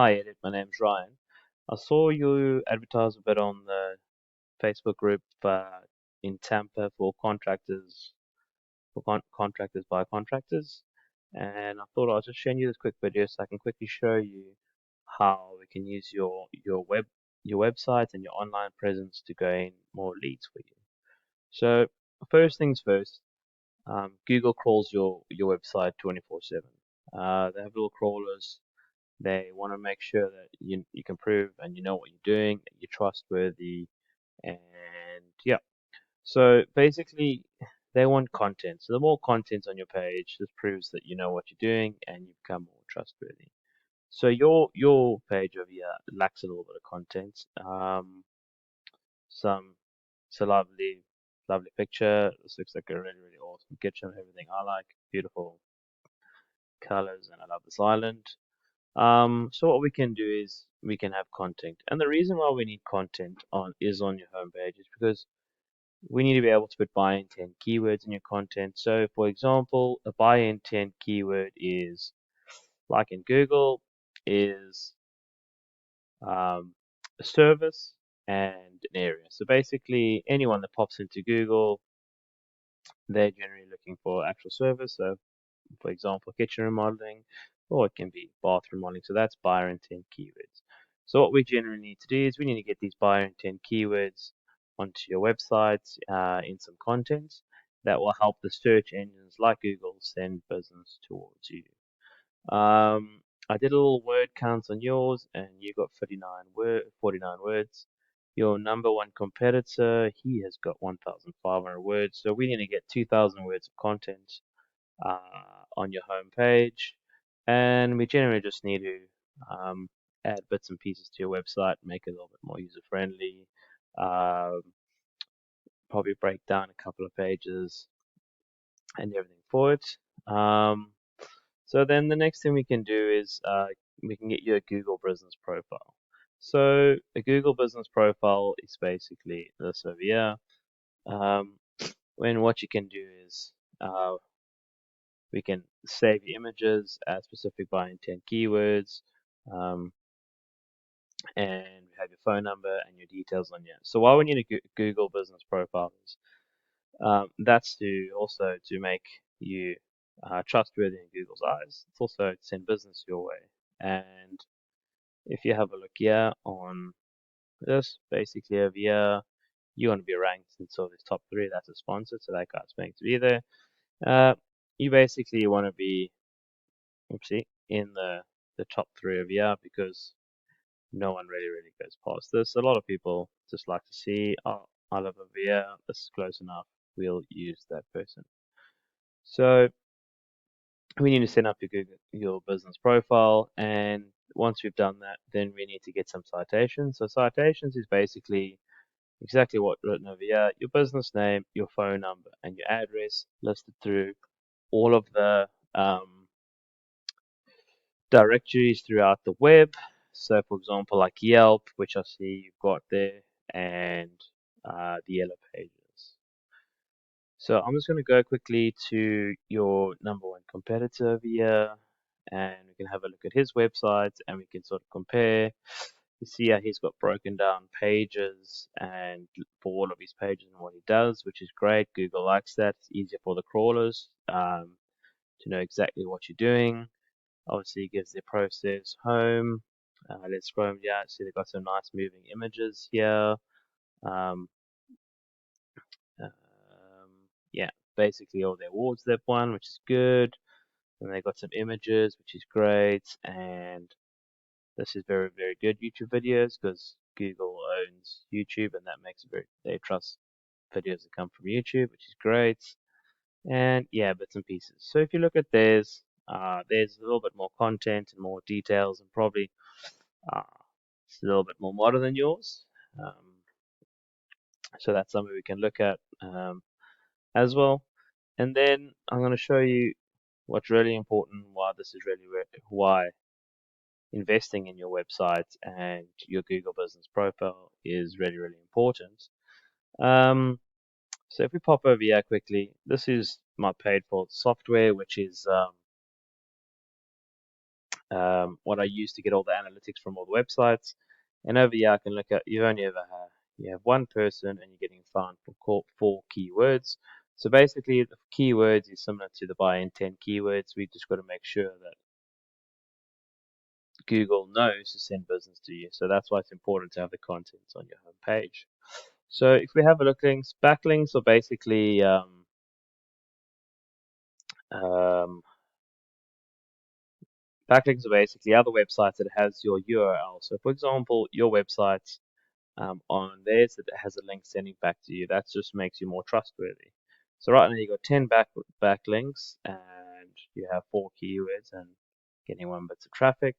Hi, Elliot. My name's Ryan. I saw you advertise a bit on the Facebook group in Tampa for contractors, contractors by contractors, and I thought I'll just show you this quick video so I can quickly show you how we can use your website and your online presence to gain more leads for you. So first things first, Google crawls your website 24/7. They have little crawlers. They want to make sure that you can prove and you know what you're doing, that you're trustworthy, and yeah. So basically, they want content. So the more content on your page, this proves that you know what you're doing and you become more trustworthy. So your page over here lacks a little bit of content. Some it's a lovely picture. This looks like a really awesome kitchen. Everything I like, beautiful colors, and I love this island. So what we can do is we can have content, and the reason why we need content on your homepage is because we need to be able to put buy intent keywords in your content. So, for example, a buy intent keyword is like in Google is a service and an area. So basically, anyone that pops into Google, they're generally looking for actual service. So for example, kitchen remodeling, or it can be bathroom remodeling. So that's buyer intent keywords. So what we generally need to do is we need to get these buyer intent keywords onto your website in some content that will help the search engines like Google send business towards you. I did a little word count on yours, and you got 49 words. Your number one competitor, he has got 1,500 words. So we need to get 2,000 words of content on your home page, and we generally just need to add bits and pieces to your website, make it a little bit more user friendly. Um, Probably break down a couple of pages and everything for it. So then the next thing we can do is we can get you a Google business profile. So a Google business profile is basically this over here. When what you can do is we can save your images as specific by intent keywords, um, and we have your phone number and your details on you. So why we need a Google business profile is that's to also to make you trustworthy in Google's eyes. It's also to send business your way. And if you have a look here on this, basically over here, you want to be ranked in sort of this top three. That's a sponsor, so that guy's going to be there. You basically want to be oopsie, in the top three of year because no one really goes past this. A lot of people just like to see, oh, I live over here, this is close enough, we'll use that person. So we need to set up your business profile, and once we've done that, then we need to get some citations. So citations is basically exactly what written over here, your business name, your phone number, and your address listed through all of the directories throughout the web. So, for example, like Yelp, which I see you've got there, and the Yellow Pages. So I'm just going to go quickly to your number one competitor over here, and we can have a look at his website, and we can sort of compare. You see how he's got broken down pages and for all of his pages and what he does, which is great. Google likes that. It's easier for the crawlers to know exactly what you're doing. Obviously, it gives the process home. Let's scroll down. See, they've got some nice moving images here. Um, um, yeah, basically all the awards they've won, which is good. And they got some images, which is great. And this is very good YouTube videos because Google owns YouTube, and that makes it very. They trust videos that come from YouTube, which is great. And yeah, bits and pieces. So if you look at theirs, there's a little bit more content and more details, and probably uh, it's a little bit more modern than yours. So that's something we can look at as well. And then I'm going to show you what's really important, why this is really why investing in your website and your Google business profile is really important. Um, so if we pop over here quickly, this is my paid for software, which is what I use to get all the analytics from all the websites. And over here, I can look at you have one person and you're getting found for 4 keywords. So basically, the keywords is similar to the buy intent keywords. We just got to make sure that Google knows to send business to you. So that's why it's important to have the contents on your home page. So if we have a look, backlinks are basically um, backlinks are basically other websites that has your URL. So for example, your website on theirs that has a link sending back to you. That just makes you more trustworthy. So right now you got 10 backlinks and you have 4 keywords and getting 1 bit of traffic.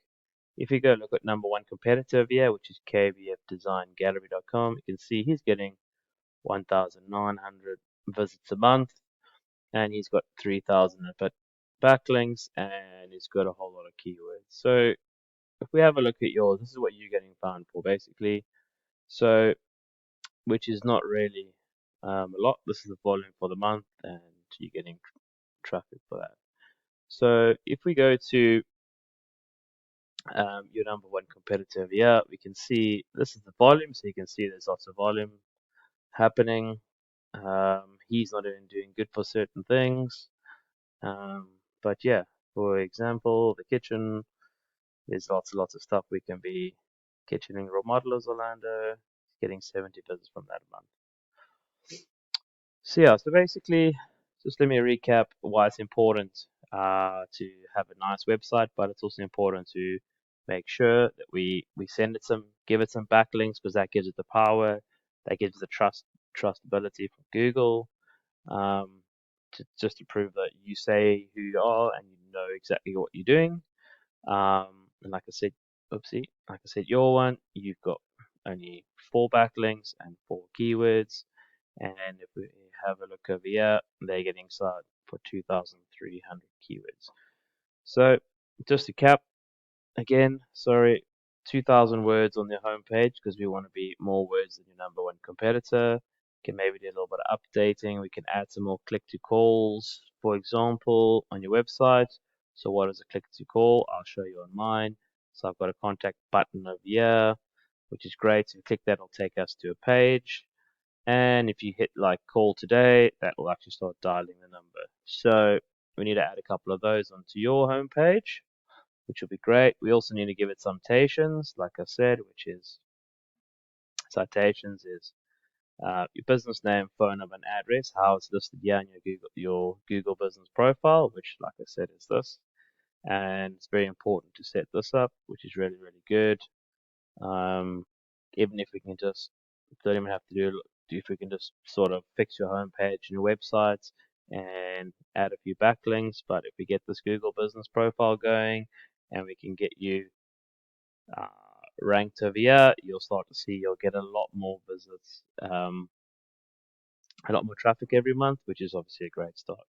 If you go look at number 1 competitor here, which is kvfdesigngallery.com, you can see he's getting 1,900 visits a month and he's got 3,000 backlinks and he's got a whole lot of keywords. So if we have a look at yours, this is what you're getting found for basically. So which is not really a lot. This is the volume for the month, and you're getting traffic for that. So if we go to your number 1 competitor here, we can see this is the volume. So you can see there's lots of volume happening. He's not even doing good for certain things. But yeah, for example, the kitchen, there's lots of stuff we can be kitchening remodelers Orlando, getting 70 visits from that month. So yeah, so basically, just let me recap why it's important to have a nice website, but it's also important to make sure that we send it give it some backlinks because that gives it the power, that gives it the trustability from Google, just to prove that you say who you are and you know exactly what you're doing. And like I said, like I said, your one, you've got only 4 backlinks and 4 keywords. And if we have a look over here, they're getting started for 2,300 keywords. So just to cap again, sorry, 2,000 words on their homepage because we want to be more words than your number 1 competitor. We can maybe do a little bit of updating. We can add some more click to calls, for example, on your website. So what is a click to call? I'll show you on mine. So I've got a contact button over here, which is great. So if you click that, it'll take us to a page. And if you hit like call today, that will actually start dialing the number. So we need to add a couple of those onto your homepage, which will be great. We also need to give it citations, like I said, which is citations is your business name, phone number, and address, how it's listed here in your Google business profile, which, like I said, is this. And it's very important to set this up, which is really, really good. Even if we can just don't even have to do if we can just sort of fix your homepage and your websites and add a few backlinks. But if we get this Google business profile going and we can get you uh, ranked over here, you'll start to see you'll get a lot more visits, a lot more traffic every month, which is obviously a great start.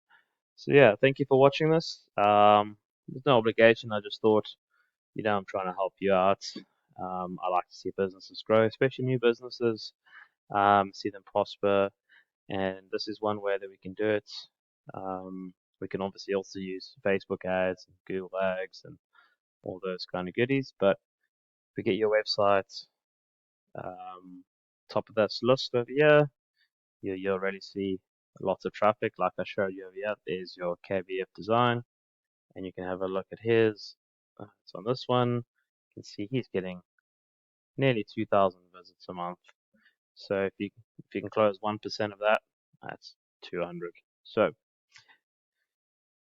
So yeah, thank you for watching this. There's no obligation. I just thought, I'm trying to help you out. I like to see businesses grow, especially new businesses, see them prosper. And this is one way that we can do it. We can obviously also use Facebook ads and Google ads and all those kind of goodies. But if we get your website top of that list over here, you already see lots of traffic. Like I showed you over here, there's your KVF design, and you can have a look at his. It's on this one. You can see he's getting nearly 2,000 visits a month. So if you can close 1% of that, that's 200. So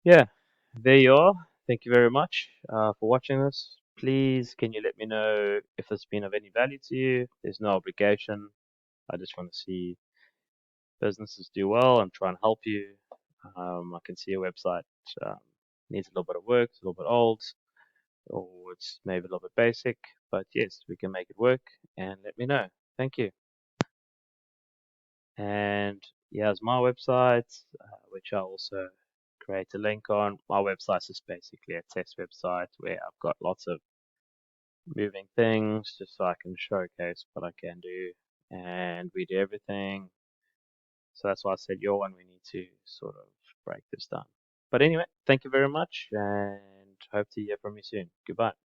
yeah, there you are. Thank you very much for watching this. Please, can you let me know if it's been of any value to you? There's no obligation. I just want to see businesses do well. I'm trying to help you. I can see your website um, needs a little bit of work, it's a little bit old, or it's maybe a little bit basic. But yes, we can make it work. And let me know. Thank you. And here's my website, which I also create a link on. My website is basically a test website where I've got lots of moving things just so I can showcase what I can do and we do everything. So that's why I said your one, we need to sort of break this down. But anyway, thank you very much and hope to hear from you soon. Goodbye.